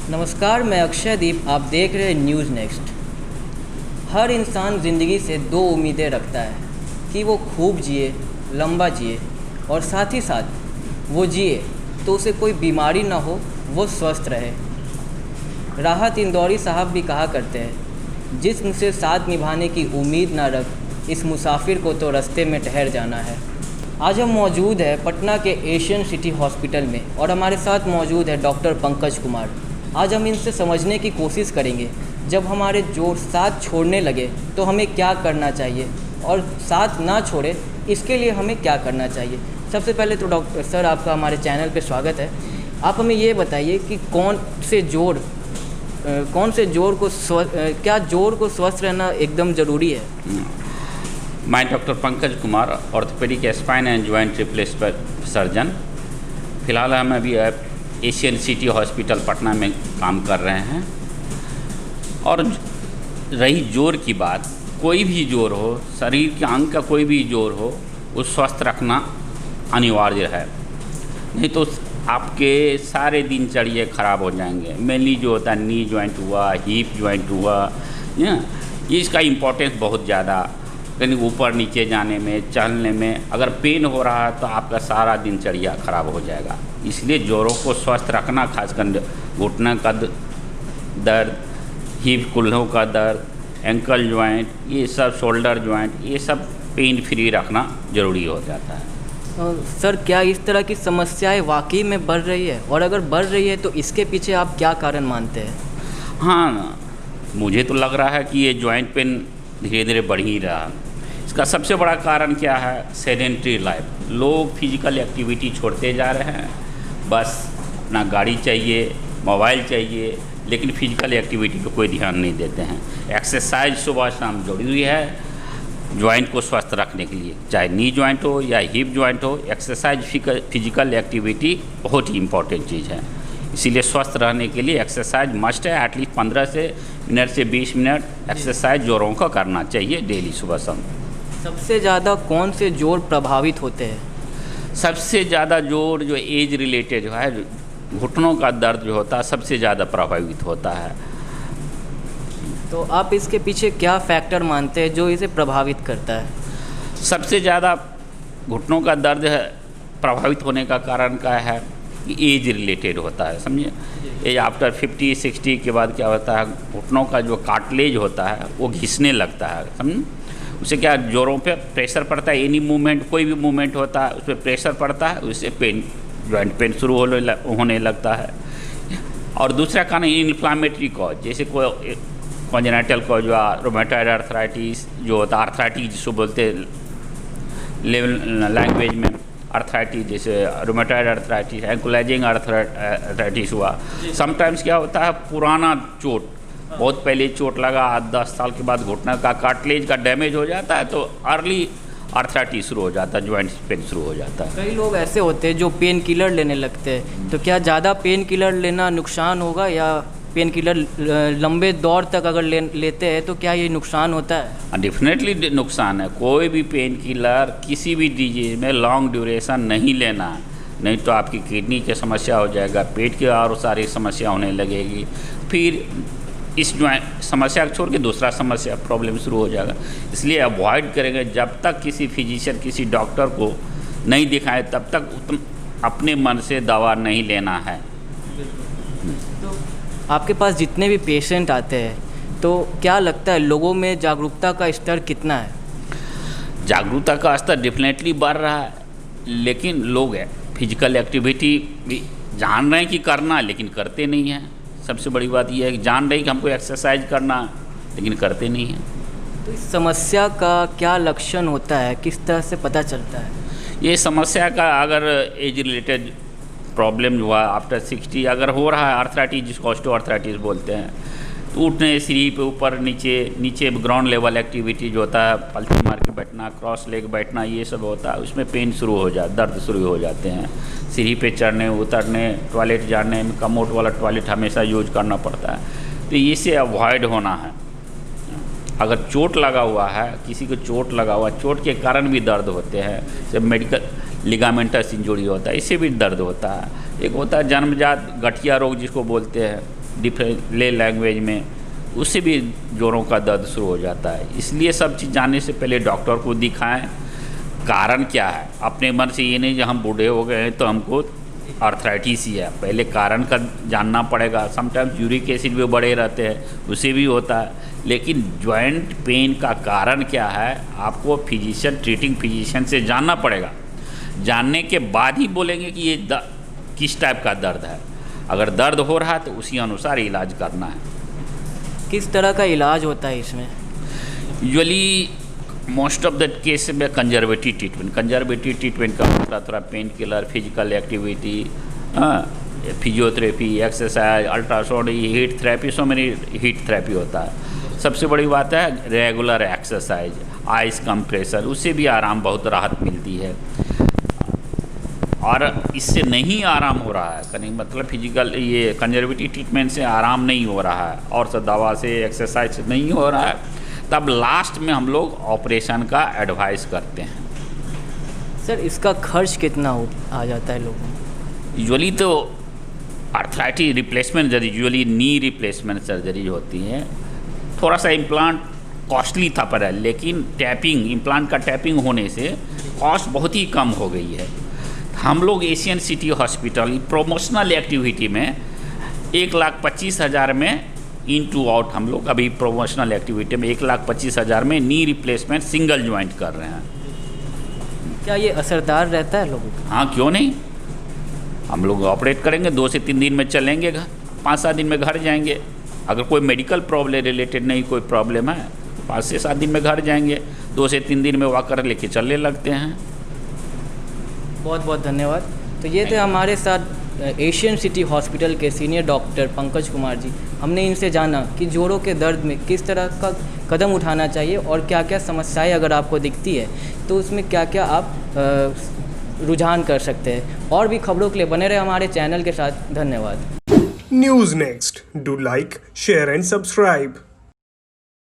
नमस्कार, मैं अक्षयदीप। आप देख रहे हैं न्यूज़ नेक्स्ट। हर इंसान ज़िंदगी से दो उम्मीदें रखता है कि वो खूब जिए, लंबा जिए और साथ ही साथ वो जिए तो उसे कोई बीमारी ना हो, वो स्वस्थ रहे। राहत इंदौरी साहब भी कहा करते हैं, जिस्म से साथ निभाने की उम्मीद ना रख, इस मुसाफिर को तो रास्ते में ठहर जाना है। आज हम मौजूद है पटना के एशियन सिटी हॉस्पिटल में और हमारे साथ मौजूद है डॉक्टर पंकज कुमार। आज हम इनसे समझने की कोशिश करेंगे, जब हमारे जोड़ साथ छोड़ने लगे तो हमें क्या करना चाहिए और साथ ना छोड़े इसके लिए हमें क्या करना चाहिए। सबसे पहले तो डॉक्टर सर, आपका हमारे चैनल पे स्वागत है। आप हमें ये बताइए कि कौन से जोड़ को क्या जोड़ को स्वस्थ रहना एकदम ज़रूरी है। मैं doctor Pankaj Kumar, orthopaedic spine and joint replacement surgeon. फ़िलहाल हम अभी एशियन सिटी हॉस्पिटल पटना में काम कर रहे हैं। और रही जोड़ की बात, कोई भी जोड़ हो, शरीर के अंग का कोई भी जोड़ हो, वो स्वस्थ रखना अनिवार्य है, नहीं तो आपके सारे दिनचर्या खराब हो जाएंगे। मेनली जो होता है नी जॉइंट हुआ, हिप जॉइंट हुआ, ये इसका इम्पोर्टेंस बहुत ज़्यादा। कहीं ऊपर नीचे जाने में, चलने में अगर पेन हो रहा है तो आपका सारा दिनचर्या खराब हो जाएगा। इसलिए जोड़ों को स्वस्थ रखना, खासकर घुटने का दर्द, हिप कुल्हों का दर्द, एंकल जॉइंट, ये सब शोल्डर जॉइंट, ये सब पेन फ्री रखना ज़रूरी हो जाता है। सर, क्या इस तरह की समस्याएं वाकई में बढ़ रही है, और अगर बढ़ रही है तो इसके पीछे आप क्या कारण मानते हैं? हाँ, मुझे तो लग रहा है कि ये जॉइंट पेन धीरे धीरे बढ़ ही रहा। इसका सबसे बड़ा कारण क्या है? Sedentary life. लोग फिजिकल एक्टिविटी छोड़ते जा रहे हैं, बस अपना गाड़ी चाहिए, मोबाइल चाहिए, लेकिन फिजिकल एक्टिविटी पे कोई ध्यान नहीं देते हैं। एक्सरसाइज सुबह शाम जरूरी है जॉइंट को स्वस्थ रखने के लिए, चाहे नी जॉइंट हो या हिप जॉइंट हो। एक्सरसाइज, फिजिकल एक्टिविटी बहुत ही इंपॉर्टेंट चीज़ है। इसीलिए स्वस्थ रहने के लिए एक्सरसाइज मस्ट है। एटलीस्ट 15 मिनट से 20 मिनट एक्सरसाइज जोड़ों का करना चाहिए डेली, सुबह शाम। सबसे ज़्यादा कौन से जोड़ प्रभावित होते हैं? सबसे ज़्यादा जोड़ जो एज रिलेटेड जो है, घुटनों का दर्द जो होता है, सबसे ज़्यादा प्रभावित होता है। तो आप इसके पीछे क्या फैक्टर मानते हैं जो इसे प्रभावित करता है? सबसे ज़्यादा घुटनों का दर्द है प्रभावित होने का कारण क्या है कि एज रिलेटेड होता है, समझिए। एज आफ्टर 50-60 के बाद क्या होता है, घुटनों का जो कार्टिलेज होता है वो घिसने लगता है, समझ। उससे क्या, जोड़ों पे प्रेशर पड़ता है। एनी मूवमेंट, कोई भी मूवमेंट होता है उस पर प्रेशर पड़ता है, उससे पेन, जॉइंट पेन शुरू होने लगता है। और दूसरा कारण इन्फ्लामेटरी कॉज, जैसे कोई कॉन्जेनिटल कॉज हुआ, रोमेटॉइड आर्थराइटिस जो होता है, आर्थराइटिस जिसको बोलते हैं लैंग्वेज में, आर्थराइटिस जैसे रोमेटॉइड आर्थराइटिस, एंकुलाइजिंग आर्थराइटिस हुआ। समटाइम्स क्या होता है, पुराना चोट, बहुत पहले चोट लगा, 10 साल के बाद घुटना का कार्टिलेज का डैमेज हो जाता है, तो अर्ली आर्थराइटिस शुरू हो जाता है, जॉइंट पेन शुरू हो जाता है। कई लोग ऐसे होते हैं जो पेन किलर लेने लगते हैं, तो क्या ज़्यादा पेन किलर लेना नुकसान होगा, या पेन किलर लंबे दौर तक अगर लेते हैं तो क्या ये नुकसान होता है? डेफिनेटली नुकसान है। कोई भी पेन किलर किसी भी डिजीज में लॉन्ग ड्यूरेशन नहीं लेना है, नहीं तो आपकी किडनी की समस्या हो जाएगा, पेट की और सारी समस्या होने लगेगी, फिर इस जॉइंट समस्या को छोड़ के दूसरा समस्या प्रॉब्लम शुरू हो जाएगा। इसलिए अवॉइड करेंगे, जब तक किसी फिजिशियन, किसी डॉक्टर को नहीं दिखाए तब तक अपने मन से दवा नहीं लेना है। तो आपके पास जितने भी पेशेंट आते हैं, तो क्या लगता है लोगों में जागरूकता का स्तर कितना है? जागरूकता का स्तर डेफिनेटली बढ़ रहा है, लेकिन लोग फिजिकल एक्टिविटी भी जान रहे हैं कि करना, लेकिन करते नहीं हैं। सबसे बड़ी बात यह है कि जान रहे हैं कि हमको एक्सरसाइज करना, लेकिन करते नहीं हैं। तो इस समस्या का क्या लक्षण होता है, किस तरह से पता चलता है? ये समस्या का, अगर एज रिलेटेड प्रॉब्लम हुआ आफ्टर 60 अगर हो रहा है, आर्थराइटिस जिसको ऑस्टियोआर्थराइटिस बोलते हैं, तो उठने, सीढ़ी पे ऊपर नीचे ग्राउंड लेवल एक्टिविटी जो होता है, पलथी मार के बैठना, क्रॉस लेग बैठना, ये सब होता है, उसमें पेन शुरू हो जाता, दर्द शुरू हो जाते हैं। सीढ़ी पे चढ़ने उतरने, टॉयलेट जाने में कमोड वाला टॉयलेट हमेशा यूज करना पड़ता है। तो इससे अवॉइड होना है। अगर चोट लगा हुआ है, किसी को चोट लगा हुआ, चोट के कारण भी दर्द होते हैं, जब मेडिकल लिगामेंटस इंजरी होता है, इससे भी दर्द होता है। एक होता है जन्मजात गठिया रोग जिसको बोलते हैं, डिफरेंट ले लैंग्वेज में, उससे भी जोड़ों का दर्द शुरू हो जाता है। इसलिए सब चीज़ जानने से पहले डॉक्टर को दिखाएं, कारण क्या है। अपने मन से ये नहीं कि हम बूढ़े हो गए हैं तो हमको आर्थराइटिस ही है, पहले कारण का जानना पड़ेगा। समटाइम्स यूरिक एसिड भी बढ़े रहते हैं, उससे भी होता है। लेकिन जॉइंट पेन का कारण क्या है आपको फिजिशियन, ट्रीटिंग फिजिशियन से जानना पड़ेगा। जानने के बाद ही बोलेंगे कि ये किस टाइप का दर्द है। अगर दर्द हो रहा है तो उसी अनुसार इलाज करना है। किस तरह का इलाज होता है इसमें? Usually most of the case में कंजर्वेटिव ट्रीटमेंट का मतलब थोड़ा pain killer, physical activity, physiotherapy, exercise, ultrasound, heat therapy, so many heat therapy होता है। सबसे बड़ी बात है रेगुलर एक्सरसाइज, आइस कंप्रेसर, उससे भी आराम, बहुत राहत मिलती है। और इससे नहीं आराम हो रहा है, कहीं मतलब फिजिकल ये कंजर्वेटिव ट्रीटमेंट से आराम नहीं हो रहा है और सब दवा से, एक्सरसाइज से नहीं हो रहा है, तब लास्ट में हम लोग ऑपरेशन का एडवाइस करते हैं। सर इसका खर्च कितना आ जाता है लोगों को? यूजुअली तो arthritis replacement usually knee replacement surgery होती है। थोड़ा सा इम्प्लांट कॉस्टली था पर है, लेकिन टैपिंग, इम्प्लांट का टैपिंग होने से कॉस्ट बहुत ही कम हो गई है। हम लोग Asian city hospital promotional activity में 1,25,000 में इन टू आउट, हम लोग अभी प्रोमोशनल एक्टिविटी में 1,25,000 में नी रिप्लेसमेंट सिंगल ज्वाइंट कर रहे हैं। क्या ये असरदार रहता है लोगों का? हाँ, क्यों नहीं। हम लोग ऑपरेट करेंगे, 2 से 3 दिन में चलेंगे घर, 5-7 दिन में घर जाएंगे। अगर कोई मेडिकल प्रॉब्लम रिलेटेड नहीं कोई प्रॉब्लम है, 5 से 7 दिन में घर जाएंगे, 2 से 3 दिन में वॉकर लेके चलने लगते हैं। बहुत बहुत धन्यवाद। तो ये थे हमारे साथ एशियन सिटी हॉस्पिटल के सीनियर डॉक्टर पंकज कुमार जी। हमने इनसे जाना कि जोड़ों के दर्द में किस तरह का कदम उठाना चाहिए और क्या क्या समस्याएं अगर आपको दिखती है तो उसमें क्या क्या आप रुझान कर सकते हैं। और भी खबरों के लिए बने रहे हमारे चैनल के साथ। धन्यवाद। News next, do like, share and subscribe.